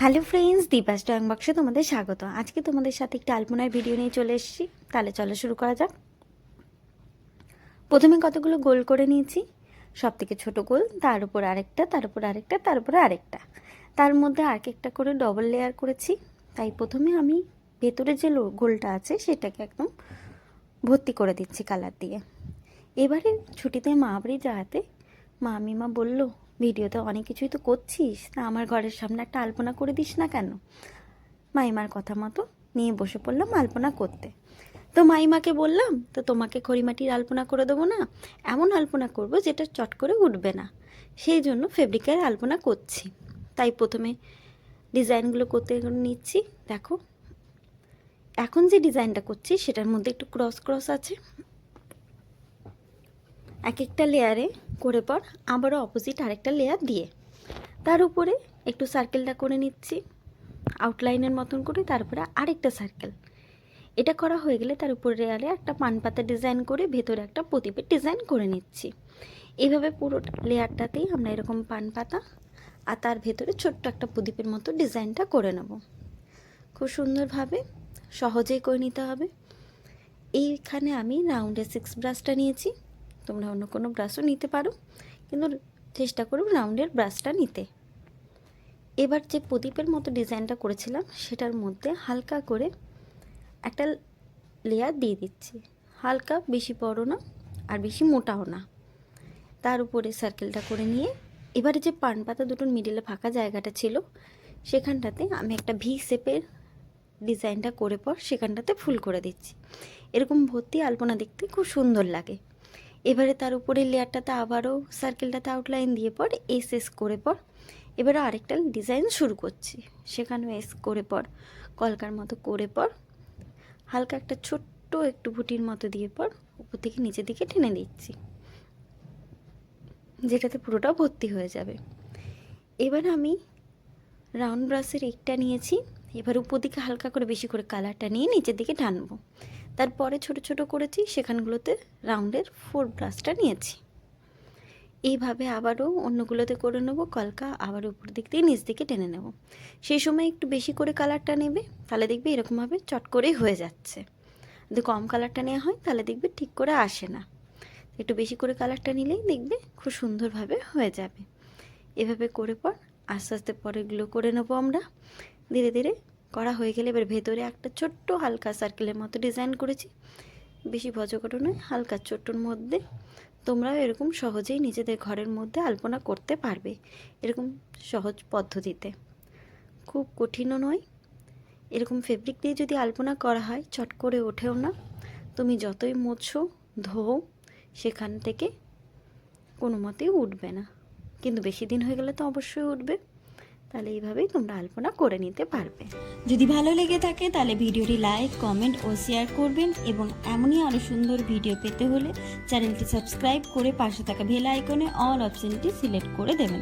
Hello friends, Deepa's drawing বক্সে তোমাদের স্বাগত। আজকে তোমাদের সাথে একটি আলপনার ভিডিও নিয়ে চলে এসেছি। তাহলে চলো শুরু করা যাক। প্রথমে কতগুলো গোল করে নিয়েছি, সব থেকে ছোটো গোল, তার উপর আরেকটা, তার উপর আরেকটা, তার উপরে আরেকটা, তার মধ্যে আর একটা করে ডবল লেয়ার করেছি। তাই প্রথমে আমি ভেতরে যে গোলটা আছে সেটাকে একদম ভর্তি করে দিচ্ছি কালার দিয়ে। এবারে ছুটিতে মা বাড়ি যাওয়াতে মামিমা বলল, ভিডিওতে অনেক কিছুই তো করছিস, তা আমার ঘরের সামনে একটা আলপনা করে দিস না কেন। মাইমার কথা মতো নিয়ে বসে পড়লাম আলপনা করতে। তো মাইমাকে বললাম, তো তোমাকে খড়িমাটির আলপনা করে দেবো না, এমন আলপনা করব যেটা চট করে উঠবে না, সেই জন্য ফেব্রিকের আলপনা করছি। তাই প্রথমে ডিজাইনগুলো করতে নিচ্ছি। দেখো, এখন যে ডিজাইনটা করছি সেটার মধ্যে একটু ক্রস ক্রস আছে। এক একটা লেয়ারে করে পর আবারও অপোজিট আরেকটা লেয়ার দিয়ে তার উপরে একটু সার্কেলটা করে নিচ্ছি আউটলাইনের মতন করে, তারপরে আরেকটা সার্কেল। এটা করা হয়ে গেলে তার উপরে লেয়ারে একটা পান পাতা ডিজাইন করে ভেতরে একটা প্রদীপের ডিজাইন করে নিচ্ছি। এইভাবে পুরো লেয়ারটাতেই আমরা এরকম পান পাতা আর তার ভেতরে ছোট্ট একটা প্রদীপের মতো ডিজাইনটা করে নেব। খুব সুন্দরভাবে সহজেই করে নিতে হবে। এইখানে আমি রাউন্ডের 6 ব্রাশটা নিয়েছি, তোমরা অন্য কোনো ব্রাশও নিতে পারো, কিন্তু চেষ্টা করব রাউন্ডের ব্রাশটা নিতে। এবার যে প্রদীপের মতো ডিজাইনটা করেছিলাম সেটার মধ্যে হালকা করে একটা লেয়ার দিয়ে দিচ্ছি, হালকা, বেশি বড় না আর বেশি মোটাও না। তার উপরে সার্কেলটা করে নিয়ে এবারে যে পান পাতা দুটোর মিডিলে ফাঁকা জায়গাটা ছিল সেখানটাতে আমি একটা ভি শেপের ডিজাইনটা করে পর সেখানটাতে ফুল করে দিচ্ছি। এরকম ভর্তি আলপনা দেখতে খুব সুন্দর লাগে। এবারে তার উপরে লেয়ারটাতে আবারও সার্কেলটাতে আউটলাইন দিয়ে পর এস করে পর এবারে আরেকটা ডিজাইন শুরু করছি। সেখানেও এস করে পর কলকার মতো করে পর হালকা একটা ছোট্ট একটু বুটির মতো দিয়ে পর উপর থেকে নিচের দিকে টেনে দিচ্ছি, যেটাতে পুরোটা ভর্তি হয়ে যাবে। এবার আমি রাউন্ড ব্রাশের একটা নিয়েছি, এবার উপর দিকে হালকা করে বেশি করে কালারটা নিয়ে নিচের দিকে টানবো। তারপরে ছোট ছোট করেছি সেখানগুলোতে রাউন্ডের 4 ব্রাশটা নিয়েছি। এইভাবে আবারও অন্যগুলোতে করে নেবো কলকা, আবার উপর দিক দিয়ে নিচ দিকে টেনে নেব। সেই সময় একটু বেশি করে কালারটা নেবে, তাহলে দেখবে এরকমভাবে চট করেই হয়ে যাচ্ছে। যদি কম কালারটা নেওয়া হয় তাহলে দেখবে ঠিক করে আসে না। একটু বেশি করে কালারটা নিলেই দেখবে খুব সুন্দরভাবে হয়ে যাবে। এভাবে করে পর আস্তে আস্তে পরেরগুলো করে নেবো আমরা। ধীরে ধীরে করা হয়ে গেলে এবার ভেতরে একটা ছোট্ট হালকা সার্কেলের মতো ডিজাইন করেছি, বেশি ভজকটো নয়, হালকা ছোট্টর মধ্যে। তোমরাও এরকম সহজেই নিজেদের ঘরের মধ্যে আলপনা করতে পারবে, এরকম সহজ পদ্ধতিতে, খুব কঠিনও নয়। এরকম ফেব্রিক দিয়ে যদি আলপনা করা হয় চট করে ওঠেও না। তুমি যতই মোছো ধোও সেখান থেকে কোনো মতেই উঠবে না, কিন্তু বেশি দিন হয়ে গেলে তো অবশ্যই উঠবে। তাহলে এইভাবেই তোমরা আলপনা করে নিতে পারবে। যদি ভালো লেগে থাকে তাহলে ভিডিওটি লাইক, কমেন্ট ও শেয়ার করবেন, এবং এমনই আরও সুন্দর ভিডিও পেতে হলে চ্যানেলটি সাবস্ক্রাইব করে পাশে থাকা বেল আইকনে অল অপশনটি সিলেক্ট করে দেবেন।